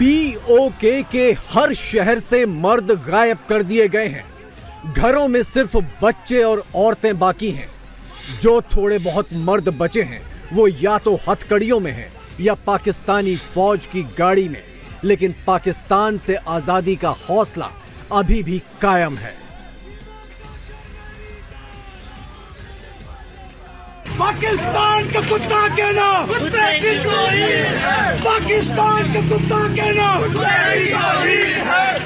PoK के हर शहर से मर्द गायब कर दिए गए हैं। घरों में सिर्फ बच्चे और औरतें बाकी हैं। जो थोड़े बहुत मर्द बचे हैं वो या तो हथकड़ियों में हैं या पाकिस्तानी फौज की गाड़ी में, लेकिन पाकिस्तान से आजादी का हौसला अभी भी कायम है। पाकिस्तान का कुत्ता कहना पाकिस्तान का कुत्ता कहना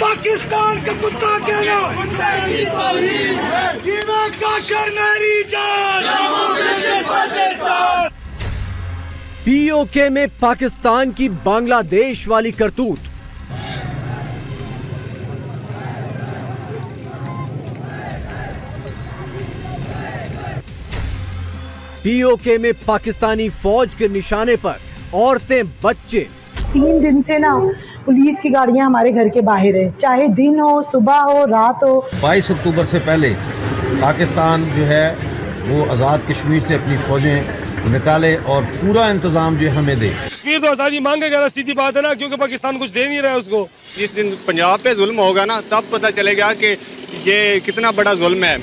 पाकिस्तान का कुत्ता कहना जीवा काशर मेरी जान। पीओके में पाकिस्तान की बांग्लादेश वाली करतूत। पीओके में पाकिस्तानी फौज के निशाने पर औरतें, बच्चे। 3 दिन से ना पुलिस की गाड़ियां हमारे घर के बाहर है, चाहे दिन हो, सुबह हो, रात हो। 22 अक्टूबर से पहले पाकिस्तान जो है वो आज़ाद कश्मीर से अपनी फौजें निकाले और पूरा इंतजाम जो हमें दे। कश्मीर तो आज़ादी मांगेगा ना, सीधी बात है ना, क्योंकि पाकिस्तान कुछ दे नहीं रहा है उसको। जिस दिन पंजाब पे जुल्म होगा ना, तब पता चलेगा कि ये कितना बड़ा जुल्म है।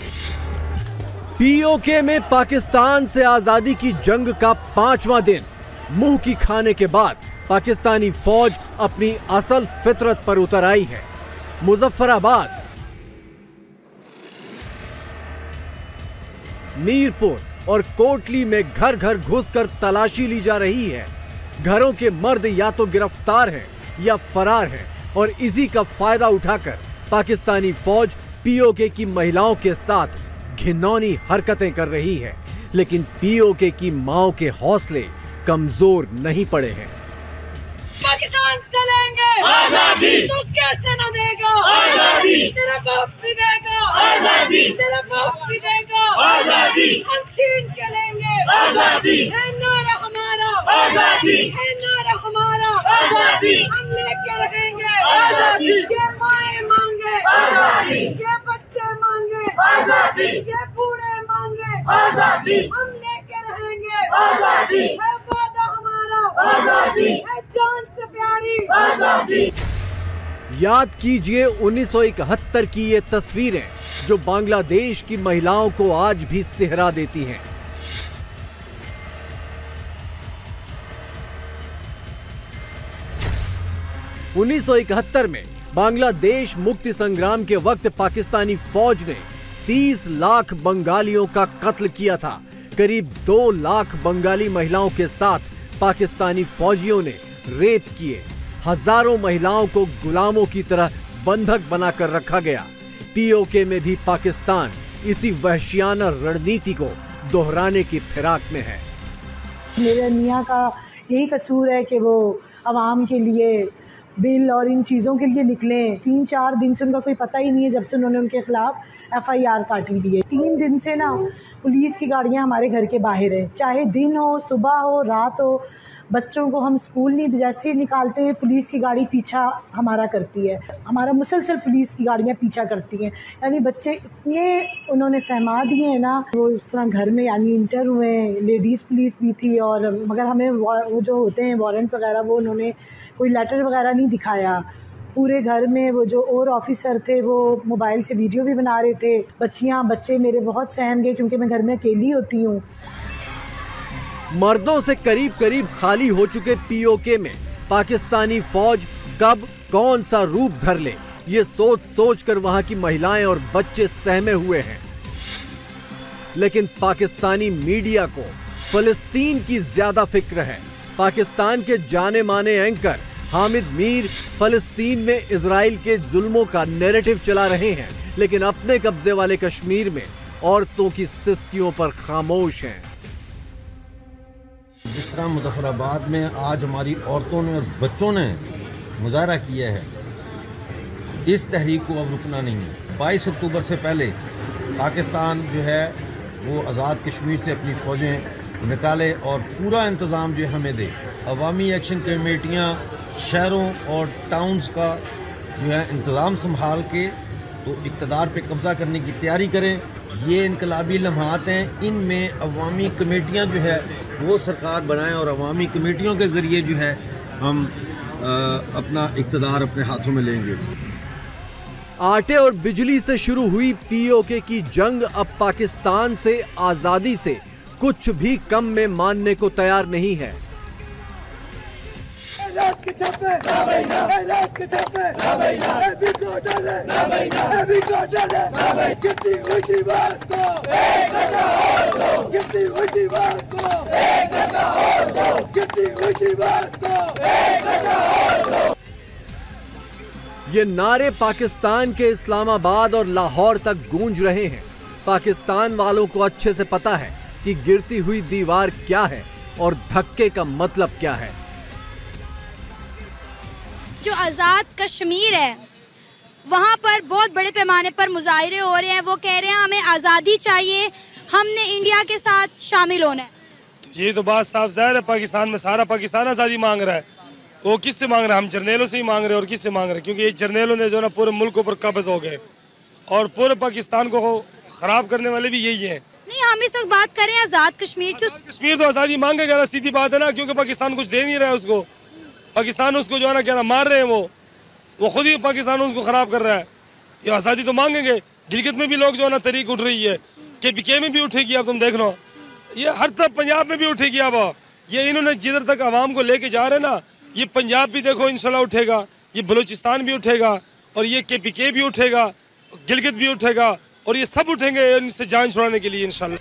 पीओके में पाकिस्तान से आजादी की जंग का 5वां दिन। मुंह की खाने के बाद पाकिस्तानी फौज अपनी असल फितरत पर उतर आई है। मुजफ्फराबाद, मीरपुर और कोटली में घर घर घुसकर तलाशी ली जा रही है। घरों के मर्द या तो गिरफ्तार हैं या फरार हैं और इसी का फायदा उठाकर पाकिस्तानी फौज पीओके की महिलाओं के साथ घिनौनी हरकतें कर रही है। लेकिन पीओके की माओं के हौसले कमजोर नहीं पड़े हैं। पाकिस्तान चलेंगे आजादी, तू कैसे न देगा आजादी, तेरा बाप भी देगा आजादी, तेरा बाप भी देगा आजादी, हम छीन के लेंगे आजादी, है नारा हमारा आजादी, है नारा हमारा आजादी, हम लेके रहेंगे आजादी। ये माए मांगे आजादी, ये बच्चे मांगे आजादी, ये बूढ़े मांगे आजादी, हम लेके रहेंगे आजादी, है वादा हमारा आजादी, है जान से प्यारी आजादी। याद कीजिए 1971 की ये तस्वीरें जो बांग्लादेश की महिलाओं को आज भी सिहरा देती हैं। (1971) में बांग्लादेश मुक्ति संग्राम के वक्त पाकिस्तानी फौज ने 30 लाख बंगालियों का कत्ल किया था। करीब 2 लाख बंगाली महिलाओं के साथ पाकिस्तानी फौजियों ने रेप किए। हजारों महिलाओं को गुलामों की तरह बंधक बनाकर रखा गया। पीओके में भी पाकिस्तान इसी वहशियाना रणनीति को दोहराने की फिराक में है। मेरे मियाँ का यही कसूर है कि वो अवाम के लिए बिल और इन चीज़ों के लिए निकले। 3-4 दिन से उनका कोई पता ही नहीं है जब से उन्होंने उनके खिलाफ FIR काटी दी है। 3 दिन से ना पुलिस की गाड़ियां हमारे घर के बाहर है, चाहे दिन हो, सुबह हो, रात हो। बच्चों को हम स्कूल नहीं जैसे निकालते हैं, पुलिस की गाड़ी पीछा हमारा करती है। हमारा मुसलसल पुलिस की गाड़ियां पीछा करती हैं। यानी बच्चे इतने उन्होंने सहमा दिए हैं ना, वो इस तरह घर में यानी इंटर हुए। लेडीज़ पुलिस भी थी और मगर हमें वो जो होते हैं वारंट वगैरह, वो उन्होंने कोई लेटर वगैरह नहीं दिखाया। पूरे घर में वो जो और ऑफिसर थे वो मोबाइल से वीडियो भी बना रहे थे। बच्चे मेरे बहुत सहम गए क्योंकि मैं घर में अकेली होती हूँ। मर्दों से करीब करीब खाली हो चुके पीओके में पाकिस्तानी फौज कब कौन सा रूप धर ले, ये सोच सोच कर वहां की महिलाएं और बच्चे सहमे हुए हैं। लेकिन पाकिस्तानी मीडिया को फलस्तीन की ज्यादा फिक्र है। पाकिस्तान के जाने माने एंकर हामिद मीर फलस्तीन में इजराइल के जुल्मों का नैरेटिव चला रहे हैं, लेकिन अपने कब्जे वाले कश्मीर में औरतों की सिस्कियों पर खामोश हैं। जिस तरह मुजफ्फराबाद में आज हमारी औरतों ने और बच्चों ने मुजाहरा किया है, इस तहरीक को अब रुकना नहीं है। 22 अक्टूबर से पहले पाकिस्तान जो है वो आज़ाद कश्मीर से अपनी फौजें निकाले और पूरा इंतज़ाम जो हमें दे। अवामी एक्शन कमेटियाँ शहरों और टाउन्स का जो है इंतज़ाम संभाल के तो इक़्तिदार पे कब्ज़ा करने की तैयारी करें। ये इनकलाबी लम्हात हैं, इनमें अवामी कमेटियाँ जो है वो सरकार बनाएं और अवामी कमेटियों के ज़रिए जो है हम अपना इक़्तिदार अपने हाथों में लेंगे। आटे और बिजली से शुरू हुई पीओके की जंग अब पाकिस्तान से आजादी से कुछ भी कम में मानने को तैयार नहीं है। ये नारे पाकिस्तान के इस्लामाबाद और लाहौर तक गूंज रहे हैं। पाकिस्तान वालों को अच्छे से पता है कि गिरती हुई दीवार क्या है और धक्के का मतलब क्या है। जो आज़ाद कश्मीर है वहाँ पर बहुत बड़े पैमाने पर मुजाहरे हो रहे हैं। वो कह रहे हैं हमें आज़ादी चाहिए, हमने इंडिया के साथ शामिल होना है। तो ये तो बात साफ ज़ाहिर है, पाकिस्तान में सारा पाकिस्तान आज़ादी मांग रहा है। वो किससे मांग रहा है? हम जर्नेलों से ही मांग रहे हैं। और किससे मांग रहे हैं? क्योंकि ये जर्नेलों ने जो ना पूरे मुल्क पर कब्ज हो गए और पूरे पाकिस्तान को ख़राब करने वाले भी यही हैं। नहीं, हम इस वक्त बात कर रहे हैं आज़ाद कश्मीर की। कश्मीर तो आज़ादी मांगेगा ना, सीधी बात है ना, क्योंकि पाकिस्तान कुछ दे नहीं रहा है उसको। पाकिस्तान उसको जो है ना क्या ना मार रहे हैं, वो खुद ही पाकिस्तान उसको ख़राब कर रहा है। ये आज़ादी तो मांगेंगे। गिलगित में भी लोग जो है ना तरीक उठ रही है, KPK में भी उठेगी। अब तुम देख लो, ये हर तरफ पंजाब में भी उठेगी। अब ये इन्होंने जिधर तक आवाम को लेके जा रहे हैं ना, ये पंजाब भी देखो इंशाल्लाह उठेगा, ये बलूचिस्तान भी उठेगा और ये KPK भी उठेगा, गिलगित भी उठेगा और ये सब उठेंगे इनसे जान छुड़ाने के लिए इंशाल्लाह।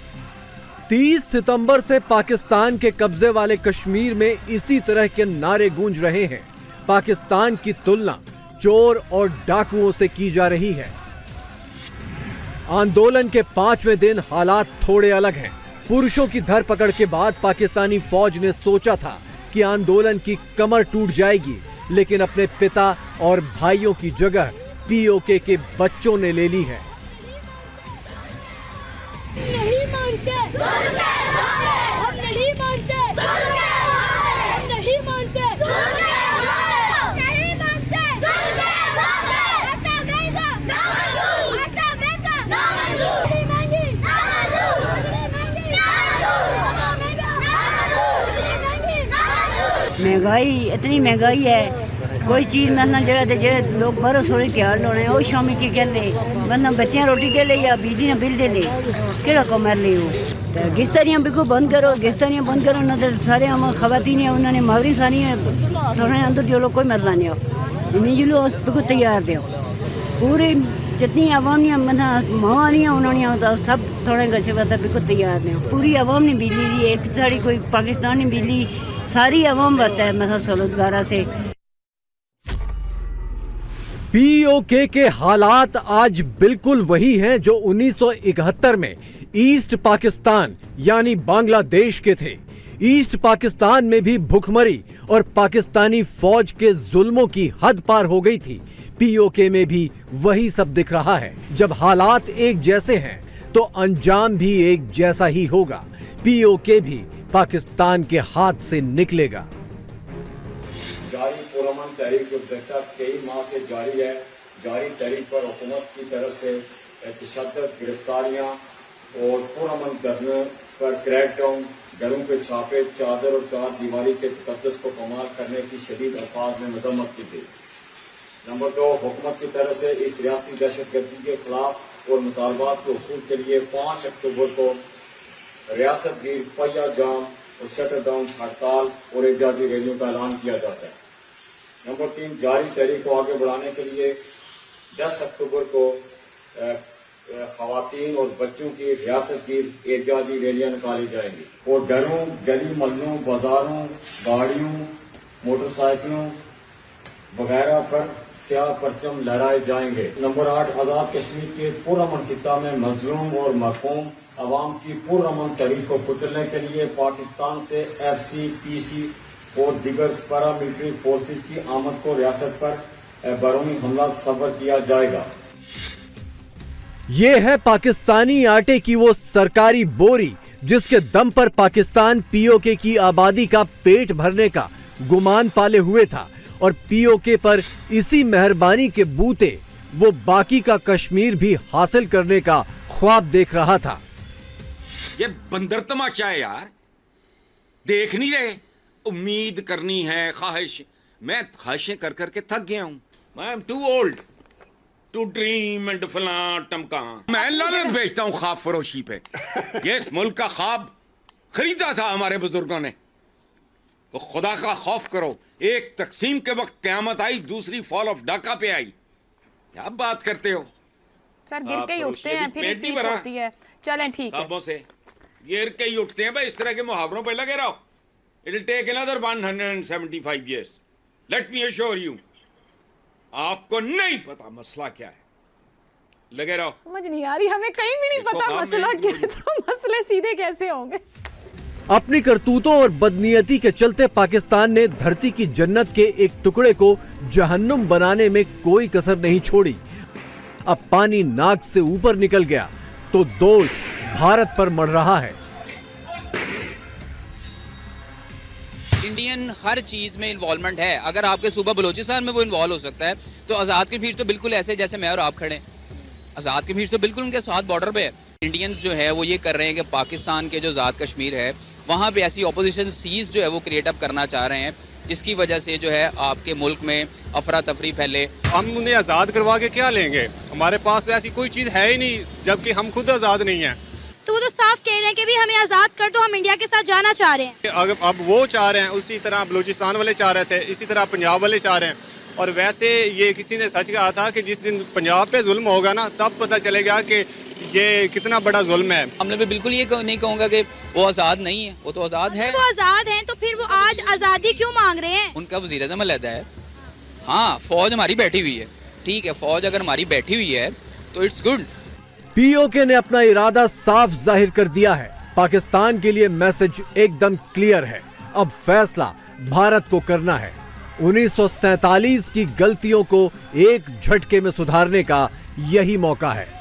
30 सितंबर से पाकिस्तान के कब्जे वाले कश्मीर में इसी तरह के नारे गूंज रहे हैं। पाकिस्तान की तुलना चोर और डाकुओं से की जा रही है। आंदोलन के 5वें दिन हालात थोड़े अलग हैं। पुरुषों की धरपकड़ के बाद पाकिस्तानी फौज ने सोचा था कि आंदोलन की कमर टूट जाएगी, लेकिन अपने पिता और भाइयों की जगह पीओके के बच्चों ने ले ली है। नहीं मानते, हम नहीं मानते, हम नहीं मानते, नहीं मानते, महंगाई इतनी महंगाई है, कोई चीज़ मतलब जेह्ड़े लोग बाहरों सोरे त्यार होने वो शामी की कहते मतलब बच्चे रोटी दे ले या बिजली ना बिल दे ले केड़ा कमर ले वो तो गिरफ्तारियां बिल्कुल बंद करो, गिरफ्तारियां बंद करो ना तो सारे हम खवातीन है उन्होंने मावरी सारी थोड़े अंदर जो लोग कोई मसला नहीं हो मिलो बिल्कुल तैयार दो पूरी जितनी आवाम मतलब मावारियाँ उन्होंने सब थोड़े गच्छे पता बिल्कुल तैयार ने पूरी आवाम ने बिजली दी। एक साड़ी कोई पाकिस्तानी बिजली सारी आवाम बरता है मतलब सलोदगारा से। पीओके के हालात आज बिल्कुल वही हैं जो 1971 में ईस्ट पाकिस्तान यानी बांग्लादेश के थे। ईस्ट पाकिस्तान में भी भुखमरी और पाकिस्तानी फौज के जुल्मों की हद पार हो गई थी। पीओके में भी वही सब दिख रहा है। जब हालात एक जैसे हैं तो अंजाम भी एक जैसा ही होगा। पीओके भी पाकिस्तान के हाथ से निकलेगा। जारी पुरअमन तहरीक जो गुज़श्ता कई माह से जारी है, जारी तहरीक पर हुकूमत की तरफ से तशद्दुद, गिरफ्तारियां और पुरअमन करने पर क्रैकडाउन, घरों पे छापे, चादर और चार दीवारी के तकद्दुस को कमाल करने की शदीद अल्फाज में मजम्मत की गई। नंबर 2, हुकूमत की तरफ से इस रियासती दहशतगर्दी के खिलाफ और मुतालबात के उसूल के लिए 5 अक्टूबर को रियासत गिर, पहिया जाम और शटर डाउन हड़ताल और एहतजाजी रैलियों का ऐलान किया जाता है। नंबर 3, जारी तहरीक को आगे बढ़ाने के लिए 10 अक्टूबर को खवातीन और बच्चों की रियासत गिर एहतजाजी रैलियां निकाली जाएंगी और घरों, गली महलों, बाजारों, गाड़ियों, मोटरसाइकिलों वगैरह पर स्याह परचम लहराए जाएंगे। नंबर 8, आजाद कश्मीर के पुरअमन खित्ता में मजलूम और महकूम अवाम की पुरअमन तहरीक को कुचलने के लिए पाकिस्तान से FCPC और दीगर पैरामिलिट्री फोर्सेस की आमद को रियासत पर बैरूनी हमला तस्वर किया जाएगा। ये है पाकिस्तानी आटे की वो सरकारी बोरी जिसके दम पर पाकिस्तान पीओके की आबादी का पेट भरने का गुमान पाले हुए था और पीओके पर इसी मेहरबानी के बूते वो बाकी का कश्मीर भी हासिल करने का ख्वाब देख रहा था। ये बंदर तमाशा है यार, देख नहीं रहे? उम्मीद करनी है, ख्वाहिश मैं ख्वाहिशें कर करके थक गया हूं। I am too old to dream and फलां टमका। मैं लानत बेचता हूं ख्वाब फरोशी पे। ये इस मुल्क का ख्वाब खरीदा था हमारे बुजुर्गों ने। तो खुदा का खौफ करो। एक तकसीम के वक्त क़यामत आई, दूसरी फॉल ऑफ ढाका पे आई। क्या बात करते हो सर? गिर के ही उठते हैं, फिर सीख होती है। चलें ठीक है, खाबों से गिर के ही उठते हैं भाई। इस तरह के मुहावरों पे लगे रहो। It will take another 175 years। Let me assure you, आपको नहीं पता मसला क्या है। लगे रहो। समझ नहीं आ रही, हमें कहीं भी नहीं पता मसला क्या है, तो मसले सीधे कैसे होंगे? अपनी करतूतों और बदनीयती के चलते पाकिस्तान ने धरती की जन्नत के एक टुकड़े को जहन्नुम बनाने में कोई कसर नहीं छोड़ी। अब पानी नाक से ऊपर निकल गया तो दोष भारत पर मढ़ रहा है। इंडियन हर चीज में इन्वॉल्वमेंट है। अगर आपके सूबा बलोचिस्तान में वो इन्वॉल्व हो सकता है, तो आज़ाद कश्मीर तो बिल्कुल ऐसे जैसे मैं और आप खड़े हैं। आज़ाद कश्मीर तो बिल्कुल उनके साथ बॉर्डर पे है। इंडियंस जो है वो ये कर रहे हैं कि पाकिस्तान के जो आज़ाद कश्मीर है वहाँ पे ऐसी ऑपोजिशन सीज जो है वो क्रिएट अप करना चाह रहे हैं, जिसकी वजह से जो है आपके मुल्क में अफरा तफरी फैले। हम उन्हें आज़ाद करवा के क्या लेंगे? हमारे पास ऐसी कोई चीज़ है ही नहीं, जबकि हम खुद आज़ाद नहीं हैं। तो वो तो साफ कह रहे हैं कि भी हमें आज़ाद कर दो, हम इंडिया के साथ जाना चाह रहे हैं। अब वो चाह रहे हैं, उसी तरह बलूचिस्तान वाले चाह रहे थे, इसी तरह पंजाब वाले चाह रहे हैं। और वैसे ये किसी ने सच कहा था कि जिस दिन पंजाब पे जुल्म होगा ना, तब पता चलेगा कि ये कितना बड़ा जुल्म है। हमने भी बिल्कुल ये नहीं कहूँगा कि वो आज़ाद नहीं है, वो तो आज़ाद है। वो आज़ाद हैं तो फिर वो आज आज़ादी क्यों मांग रहे हैं? उनका वज़ीर-ए-आज़म अलहदा है। हाँ, फौज हमारी बैठी हुई है, ठीक है, फौज अगर हमारी बैठी हुई है तो इट्स गुड। पीओके ने अपना इरादा साफ जाहिर कर दिया है। पाकिस्तान के लिए मैसेज एकदम क्लियर है। अब फैसला भारत को करना है। 1947 की गलतियों को एक झटके में सुधारने का यही मौका है।